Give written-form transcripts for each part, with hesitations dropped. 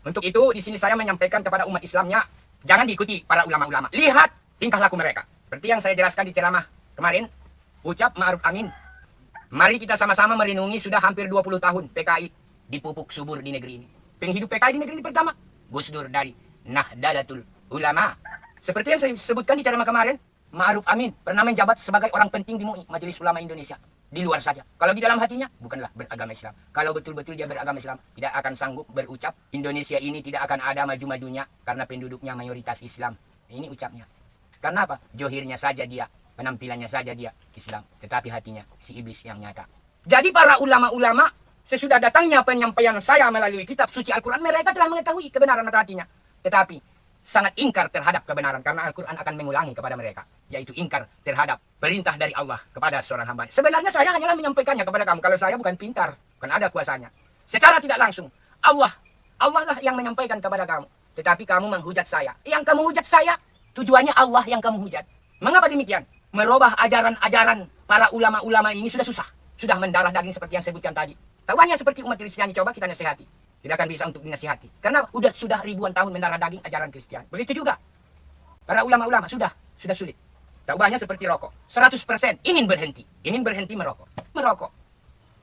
Untuk itu di sini saya menyampaikan kepada umat Islamnya, jangan diikuti para ulama-ulama. Lihat tingkah laku mereka. Seperti yang saya jelaskan di ceramah kemarin, ucap ma'ruf amin. Mari kita sama-sama merenungi sudah hampir 20 tahun PKI dipupuk subur di negeri ini. Penghidup PKI di negeri ini pertama, Gus Dur dari Nahdlatul Ulama. Seperti yang saya sebutkan di ceramah kemarin, ma'ruf amin pernah menjabat sebagai orang penting di MUI, Majelis Ulama Indonesia. Di luar saja. Kalau di dalam hatinya, bukanlah beragama Islam. Kalau betul-betul dia beragama Islam, tidak akan sanggup berucap, Indonesia ini tidak akan ada maju-majunya karena penduduknya mayoritas Islam. Ini ucapnya. Karena apa? Johirnya saja dia, penampilannya saja dia Islam. Tetapi hatinya si iblis yang nyata. Jadi para ulama-ulama, sesudah datangnya penyampaian saya melalui kitab suci Al-Quran, mereka telah mengetahui kebenaran hatinya. Tetapi sangat ingkar terhadap kebenaran karena Al-Quran akan mengulangi kepada mereka, yaitu ingkar terhadap perintah dari Allah kepada seorang hamba. Sebenarnya saya hanyalah menyampaikannya kepada kamu. Kalau saya bukan pintar, kan ada kuasanya. Secara tidak langsung, Allah lah yang menyampaikan kepada kamu. Tetapi kamu menghujat saya. Yang kamu hujat saya, tujuannya Allah yang kamu hujat. Mengapa demikian? Merubah ajaran-ajaran para ulama-ulama ini sudah susah. Sudah mendarah daging seperti yang saya sebutkan tadi. Tahuannya seperti umat Kristiani, coba kita nasihati. Tidak akan bisa untuk dinasihati. Karena sudah ribuan tahun mendarah daging ajaran Kristiani. Begitu juga. Para ulama-ulama sudah sulit. Taubahnya seperti rokok. 100% ingin berhenti merokok. Merokok.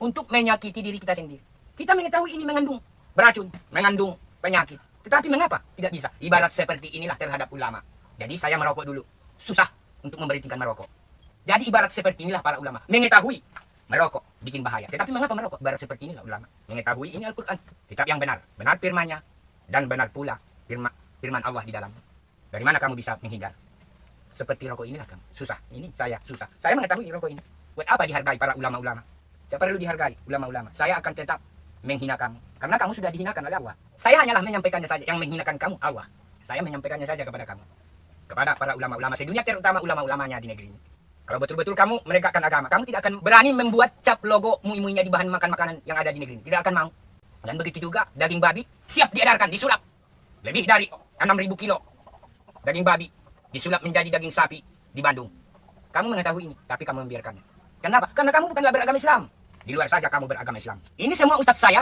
Untuk menyakiti diri kita sendiri. Kita mengetahui ini mengandung beracun, mengandung penyakit. Tetapi mengapa tidak bisa? Ibarat seperti inilah terhadap ulama. Jadi saya merokok dulu. Susah untuk memberhentikan merokok. Jadi ibarat seperti inilah para ulama. Mengetahui merokok bikin bahaya. Tetapi mengapa merokok? Ibarat seperti inilah ulama. Mengetahui ini Al-Quran. Kitab yang benar. Benar firman-Nya. Dan benar pula firman Allah di dalam. Dari mana kamu bisa menghindar? Seperti rokok inilah kamu. Susah. Ini saya susah. Saya mengetahui rokok ini. Buat apa dihargai para ulama-ulama? Tidak perlu dihargai ulama-ulama. Saya akan tetap menghina kamu. Karena kamu sudah dihinakan oleh Allah. Saya hanyalah menyampaikannya saja. Yang menghinakan kamu Allah. Saya menyampaikannya saja kepada kamu. Kepada para ulama-ulama sedunia, terutama ulama-ulamanya di negeri ini. Kalau betul-betul kamu menegakkan agama, kamu tidak akan berani membuat cap logo MUI-MUI-nya di bahan makan makanan yang ada di negeri ini. Tidak akan mau. Dan begitu juga daging babi siap diedarkan, disulap. Lebih dari 6.000 kilo daging babi disulap menjadi daging sapi di Bandung. Kamu mengetahui ini, tapi kamu membiarkannya. Kenapa? Karena kamu bukanlah beragama Islam. Di luar saja kamu beragama Islam. Ini semua ucap saya.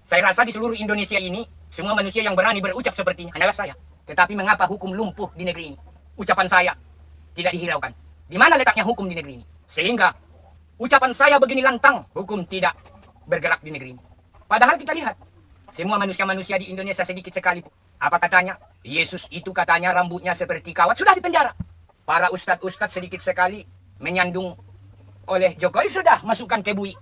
Saya rasa di seluruh Indonesia ini, semua manusia yang berani berucap seperti ini hanyalah saya. Tetapi mengapa hukum lumpuh di negeri ini? Ucapan saya tidak dihiraukan. Di mana letaknya hukum di negeri ini? Sehingga ucapan saya begini lantang, hukum tidak bergerak di negeri ini. Padahal kita lihat, semua manusia-manusia di Indonesia sedikit sekali. Apa katanya? Yesus itu katanya rambutnya seperti kawat, sudah dipenjara. Para ustadz-ustadz sedikit sekali menyandung oleh Jokowi sudah masukkan ke bui.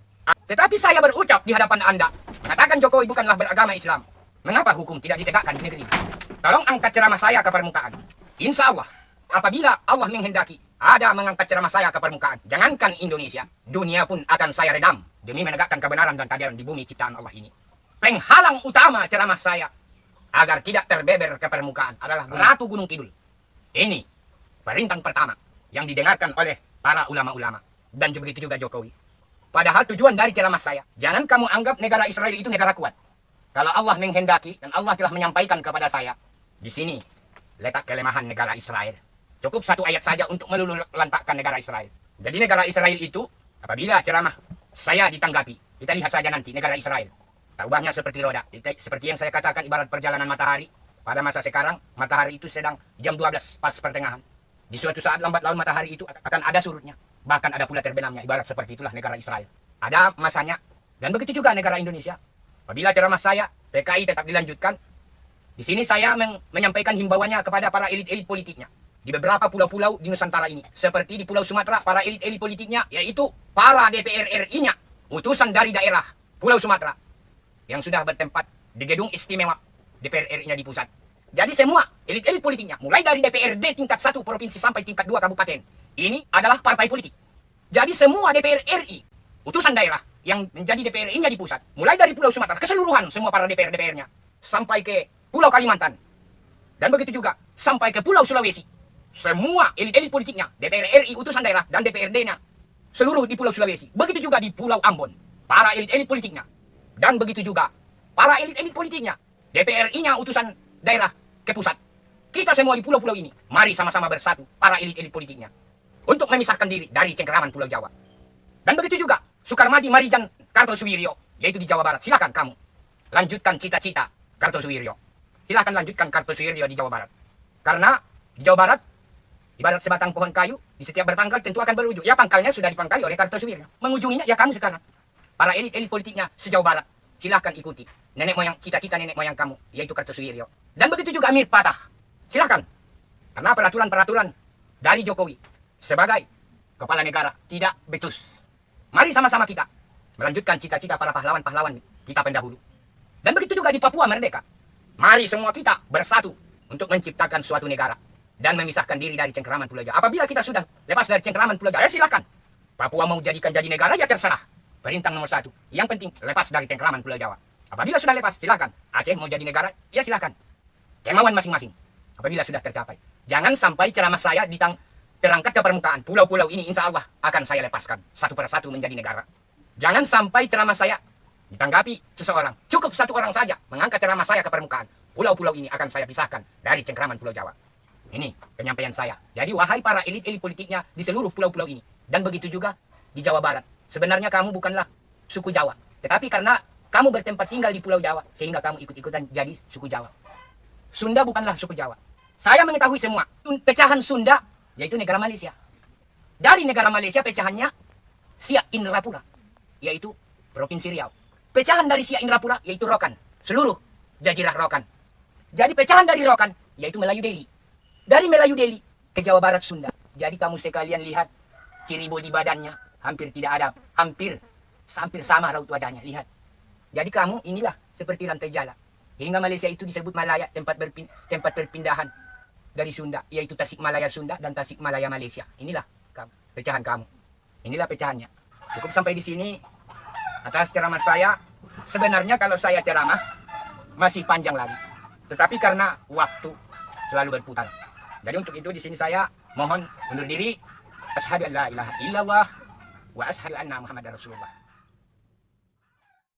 Tetapi saya berucap di hadapan Anda, mengatakan Jokowi bukanlah beragama Islam. Mengapa hukum tidak ditegakkan di negeri ini? Tolong angkat ceramah saya ke permukaan. Insya Allah, apabila Allah menghendaki, ada mengangkat ceramah saya ke permukaan. Jangankan Indonesia, dunia pun akan saya redam demi menegakkan kebenaran dan keadilan di bumi ciptaan Allah ini. Penghalang utama ceramah saya agar tidak terbeber ke permukaan adalah Ratu Gunung Kidul. Ini perintah pertama yang didengarkan oleh para ulama-ulama dan begitu juga Jokowi. Padahal tujuan dari ceramah saya, jangan kamu anggap negara Israel itu negara kuat. Kalau Allah menghendaki dan Allah telah menyampaikan kepada saya, di sini letak kelemahan negara Israel. Cukup satu ayat saja untuk meluluh lantakkan negara Israel. Jadi negara Israel itu, apabila ceramah saya ditanggapi, kita lihat saja nanti negara Israel. Ubahnya seperti roda. Seperti yang saya katakan ibarat perjalanan matahari. Pada masa sekarang, matahari itu sedang jam 12 pas pertengahan. Di suatu saat lambat laun matahari itu akan ada surutnya. Bahkan ada pula terbenamnya. Ibarat seperti itulah negara Israel. Ada masanya. Dan begitu juga negara Indonesia. Apabila ceramah saya, PKI tetap dilanjutkan. Di sini saya menyampaikan himbauannya kepada para elit-elit politiknya. Di beberapa pulau-pulau di Nusantara ini. Seperti di Pulau Sumatera, para elit-elit politiknya, yaitu para DPR RI-nya. Utusan dari daerah Pulau Sumatera. Yang sudah bertempat di gedung istimewa DPR RI-nya di pusat. Jadi semua elit-elit politiknya, mulai dari DPRD tingkat 1 provinsi sampai tingkat 2 kabupaten. Ini adalah partai politik. Jadi semua DPR RI, utusan daerah yang menjadi DPR RI-nya di pusat. Mulai dari Pulau Sumatera, keseluruhan semua para DPR-DPR-nya. Sampai ke Pulau Kalimantan. Dan begitu juga sampai ke Pulau Sulawesi. Semua elit-elit politiknya, DPR RI, utusan daerah, dan DPRD-nya, seluruh di Pulau Sulawesi. Begitu juga di Pulau Ambon, para elit-elit politiknya. Dan begitu juga, para elit-elit politiknya, DPR RI-nya, utusan daerah, ke pusat. Kita semua di pulau-pulau ini, mari sama-sama bersatu, para elit-elit politiknya. Untuk memisahkan diri dari cengkeraman Pulau Jawa. Dan begitu juga, Soekarmadi Marijan Kartosuwiryo, yaitu di Jawa Barat. Silakan kamu, lanjutkan cita-cita Kartosuwiryo. Silahkan lanjutkan Kartosuwiryo di Jawa Barat. Karena di Jawa Barat, ibarat sebatang pohon kayu, di setiap berpangkal tentu akan berujung. Ya pangkalnya sudah dipangkali oleh Kartosuwiryo. Mengunjunginya ya kamu sekarang. Para elit-elit politiknya se-Jawa Barat. Silahkan ikuti. Nenek moyang, cita-cita nenek moyang kamu, yaitu Kartosuwiryo. Dan begitu juga Amir Patah. Silahkan. Karena peraturan-peraturan dari Jokowi sebagai kepala negara tidak becus. Mari sama-sama kita melanjutkan cita-cita para pahlawan-pahlawan kita pendahulu. Dan begitu juga di Papua Merdeka. Mari semua kita bersatu untuk menciptakan suatu negara dan memisahkan diri dari cengkeraman Pulau Jawa. Apabila kita sudah lepas dari cengkeraman Pulau Jawa, ya silakan. Papua mau jadikan jadi negara, ya terserah. Perintah nomor 1. Yang penting lepas dari cengkeraman Pulau Jawa. Apabila sudah lepas, silakan. Aceh mau jadi negara, ya silakan. Kemauan masing-masing. Apabila sudah tercapai. Jangan sampai ceramah saya terangkat ke permukaan. Pulau-pulau ini insya Allah akan saya lepaskan. Satu persatu menjadi negara. Jangan sampai ceramah saya ditanggapi seseorang. Cukup satu orang saja mengangkat ceramah saya ke permukaan. Pulau-pulau ini akan saya pisahkan dari cengkeraman Pulau Jawa. Ini penyampaian saya. Jadi wahai para elit-elit politiknya di seluruh pulau-pulau ini. Dan begitu juga di Jawa Barat. Sebenarnya kamu bukanlah suku Jawa. Tetapi karena kamu bertempat tinggal di Pulau Jawa, sehingga kamu ikut-ikutan jadi suku Jawa. Sunda bukanlah suku Jawa. Saya mengetahui semua. Pecahan Sunda, yaitu negara Malaysia. Dari negara Malaysia pecahannya Siak Indrapura, yaitu Provinsi Riau. Pecahan dari Siak Indrapura, yaitu Rokan. Seluruh jazirah Rokan. Jadi pecahan dari Rokan, yaitu Melayu Delhi. Dari Melayu Delhi ke Jawa Barat Sunda. Jadi kamu sekalian lihat ciri bodi badannya. Hampir tidak ada. Hampir sama raut wajahnya. Lihat. Jadi kamu inilah seperti rantai jala. Hingga Malaysia itu disebut Malaya, tempat perpindahan dari Sunda, yaitu Tasikmalaya Sunda dan Tasikmalaya Malaysia. Inilah pecahan kamu. Inilah pecahannya. Cukup sampai di sini atas ceramah saya. Sebenarnya kalau saya ceramah masih panjang lagi. Tetapi karena waktu selalu berputar. Jadi untuk itu di sini saya mohon undur diri. Asyhadu an la ilaha illallah wa asyhadu anna Muhammadar Rasulullah.